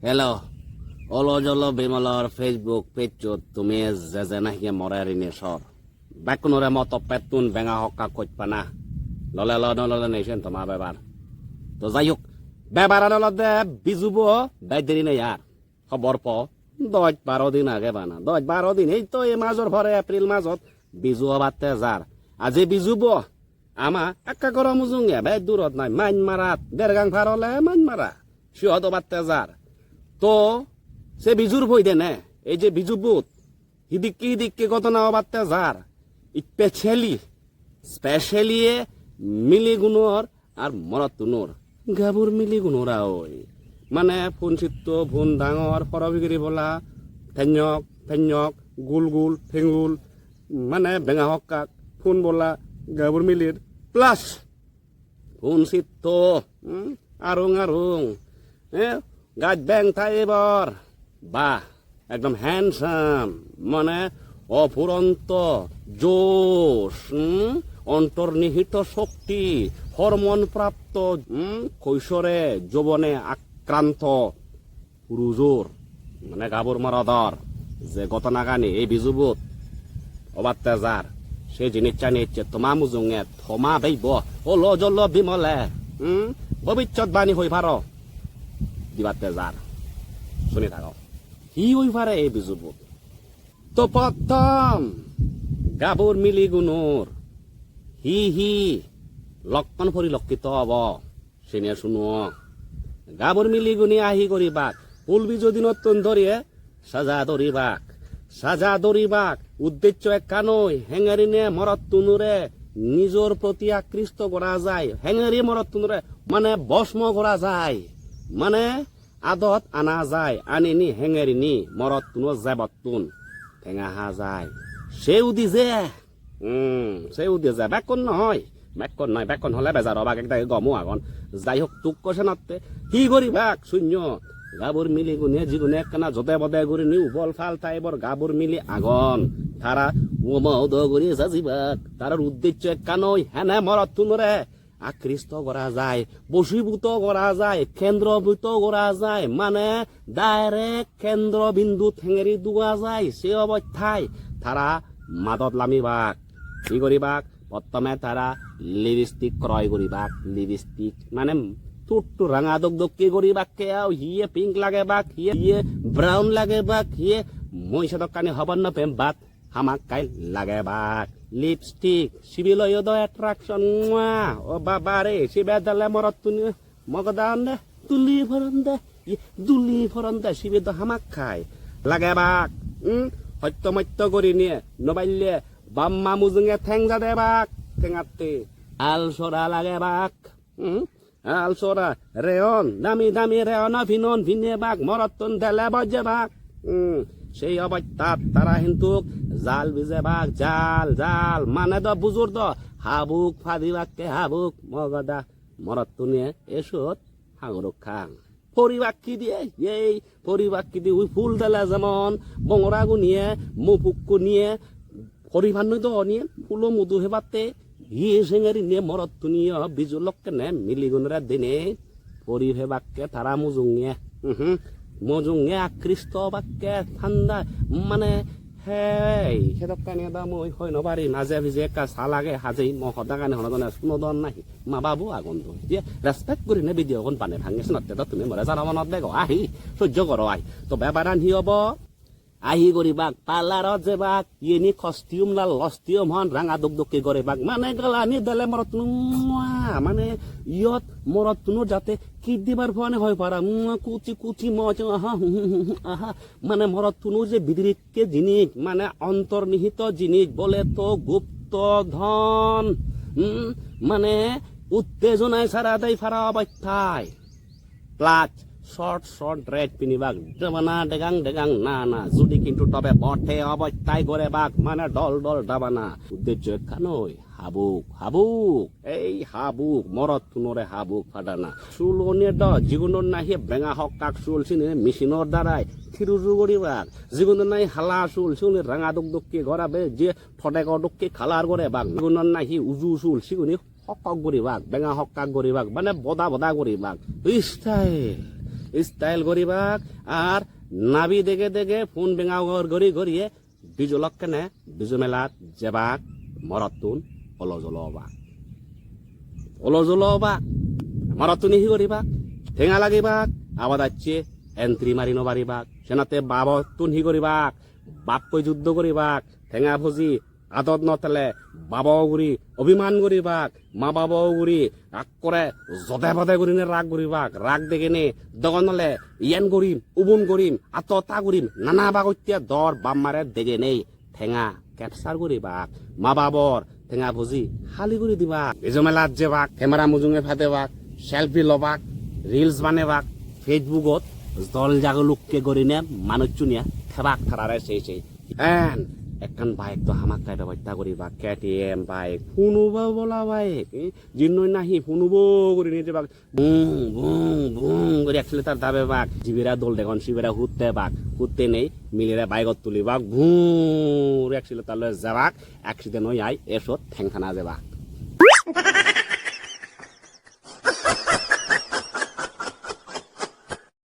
Hello. Olo jolo bimalor Facebook page তুমি যে নাকি মরারি নে সর বাকুনরে মত পেতুন বেঙা হক্কা কইপানা ললে নেছেন তোমার ব্যাপার তো যাই হোক ব্যাপার আনলদে বিজুব বাইদেরি নেই আর খবর প 10-12 দিন আগে বানা 10-12 দিন এই তো এই মাসর পরে এপ্রিল মাসত বিজু হবাতে যার আজি বিজুব আমা একা গরম মুজুঙ্গে বাই দূরত নাই মাইন মারাত দেড়গাং ফারলে মাইন মারা সিহত বাতে যার তো সে বিজুর বই দে নে এই যে বিজু বুত হিদিক্কি ঘটনা বার্তা যার স্পেশালি মিলি গুণর আর মরতুনোর গাবুর মিলি গুণরা ওই মানে ফোন চিত্ত ফোন ডাঙর ফরবিগিরি বলা ফেঞ্জক গুল ফেঙ্গুল মানে বেঙা হক্কাক ফোন বলা গাবুর মিলির প্লাস ফোন চিত্ত আরুং গাছ ব্যাং থাই এবার বাহ একদম হ্যান্ডসাম মানে অফুরন্ত জোশ অন্তর্নিহিত শক্তি হরমোন প্রাপ্ত কৈশোরে যৌবনে আক্রান্ত পুরুজোর মানে গাবুর মারাদর যে ঘটনাগানি এই বিজুবুত অবাত্তা যার সেই জিনিসটা নিচ্ছে তোমা মুজুঙে থমা বেইব ও লজল বিমলে ভবিষ্যৎ বাণী হই ভার দিবাতে যার শুনি থাকো হি ওই পারে এই বিজুব তো প্রথম গাবুর মিলি গুণর হি লক্ষণ পরিলক্ষিত হব শুনিয়া শুনো গাবুর মিলি গুণি আহি করিবাক ফুল বিজু দিনতন ধরিয়ে সাজা দরিবাক উদ্দেশ্য একানই হেঙারি নে মরত তুনুরে নিজর প্রতি আকৃষ্ট করা যায় হেঙারি মরত তুনুরে মানে ভস্ম করা যায় মানে আদত আনা যায় আনিনি হেঙেরিনি মরত তুনো যাবতুন ঠেঙা হা যায় সে উদি যে বেকন নহয় বেকন হলে বেজাৰ বাক একটা গমো আগন যাই হোক তোক কৈছে নাতে সি করিবাক শূন্য গাবুর মিলি গুনে যিগুনে একখানা যতে বদে গুৰি নি উবল ফাল টাইপর গাবুর মিলি আগন তারা উমদ গুৰি যাজিবাক তার উদ্দেশ্য একখানই হেনে মরত তুনরে আকৃষ্ট করা যায় বশীভূত করা যায় কেন্দ্রভূত করা যায় মানে ডাইরেক্ট কেন্দ্রবিন্দু ঠেঙেরি দুয়া যায় সে অবস্থায় তারা মাদত লামিবাক কি করিবাক প্রথমে তারা লিপস্টিক ক্রয় করিবাক লিপস্টিক মানে টুট্টু রাঙা দগদগি করিবাক কেও হিয়ে পিঙ্ক লাগে বাক হিয়ে ব্রাউন লাগে বাক হিয়ে মহিষা দোকানি হবন না পেম বাত হামাক কাই লাগে বাক লিপস্টিক সিবিলয় অ্যাট্রাকশন ও বাবা রে সিবে দালে মরত তুনি মগদান দে দুলি ফরন দে সিবে তো হামাক খাই লাগে বাক সত্যমত্য কৰি নিয়ে নবাইলে বাম্মা মুজুঙে ঠেং যা দে বাক ঠেঙাতে আল সরা লাগে বাক আল সরা রেয়ন দামি রেয়ন ভিনন ভিনে বাক মরতন দেলে বজে বাক সেই অবস্থাত তারা কিন্তু জাল বিজে বাক জাল মানে দ বুজুর দ হাবুক ফাদিবাককে হাবুক মগদা মরতুনিয়ে এসত হাঙরুক খাং পরিবাক্কি দিয়ে এই পরিবাক্কি দিয়ে ওই ফুল দেলা যেমন বঙরাগু নিয়ে মুপুক্কু নিয়ে পরিভান্ন তো নিয়ে ফুলো মুদু হেবাতে হিয়ে সেঙারি নিয়ে মরতুনিয়ে বিজু লক্কে নে মিলিগুনরা দিনে পরিভেবাক্কে তারা মজুঙে আকৃষ্ট বাক্যে ঠান্ডা মানে হেই সেদকানি দা মই হয় নবারি মাজে ভিজে একা চালাগে হাজেই মই সদাকানি হনদনে শুনদন নাহি মা বাবু আগন্ত যে রেসপেক্ট কৰি নে ভিডিঅ' কোন পানে ভাঙিছ নতে তুমি মরে যারা মনত দেখ আহি সহ্য কর আহি তো বেবারান হি হব আহি করিবাক পার্লারত যেবাক ইয়েনি কস্টিউম লাল লস্টিউম হন রাঙা দগদগি করিবাক মানে গলানি দেলে মরতনু মানে ইয়ত মরতনু যাতে কি দিবার ফোনে হয় পারা কুচি মজ আহা মানে মরতনু যে বিদৃতকে জিনিস মানে অন্তর্নিহিত জিনিস বলে তো গুপ্ত ধন মানে উত্তেজনায় সারা দেয় ফারা অবস্থায় প্লাস শর্ট ড্রেস পিনিবাক ডাবানা ডেগাং না যদি কিন্তু তবে বটে অবস্থায় করে বাক মানে ডল ডাবানা উদ্দেশ্য কানই হাবুক এই হাবুক মরত তুনরে হাবুক ফাটানা চুলনে দ যিগুণর নাহি বেঙা হকাক চুল চিনে মেশিনের দ্বারাই থিরুজু করিবাক যিগুণর নাই হালা চুল চিনে রাঙা দগদগি গড়াবে যে ফটেক দগকে খালার করে বাক যিগুণর নাহি উজু চুল চিগুনি হকক করিবাক বেঙা হকাক করিবাক মানে বদা করিবাক ইস্তাই স্টাইল করিবাক আর নাবি দেখে দেখে ফোন বেঙাও গড়ি গড়িয়ে বিজু লক্ষণে বিজু মেলাত যেবাক মরতুন অলজলবাক মরতুনি হি করিবাক ঠেঙা লাগিবাক আবার যাচ্ছে এন্ট্রি মারি নবারিবাক সেনাতে বাবতুন হি করিবাক বাপকৈ যুদ্ধ করিবাক ঠেঙা ভজি আদত নতেলে বাবাও গুড়ি অভিমান করিবাক মা বাবাও গুড়ি রাগ করে জদে বদে করি রাগ করিবাক রাগ দেখে নে দগনলে ইয়ান করিম উবুন করিম আততা করিম নানা বাগত্যা দর বাম মারে দেখে নেই ঠেঙা ক্যাপচার করিবাক মা বাবর ঠেঙা ভজি হালি করে দিবাক এজমেলাত যেবাক ক্যামেরা মুজুঙে ফাটেবাক সেলফি লবাক রিলস বানেবাক ফেসবুকত জল জাগলুককে গড়ি নে মানুষ চুনিয়া থেবাক থারারে সেই এন একখান বাইক তো হামাক কাইবা বাত্যা করিবা কেটিএম বাইক শুনুবা বলা বাইক জিন্নই নাহি শুনুব করে নিয়ে যাবাক বুং বুং বুং করে অ্যাক্সিলেটার দাবে বাক জিবিরা দল দেখুন শিবিরা হুতে বাক হুতে নেই মিলিরে বাইকত তুলিবাক ভুঁ অ্যাক্সিলেটার লয়ে যাবাক অ্যাক্সিডেন্ট হই আই এসত ঠেংখানা যাবাক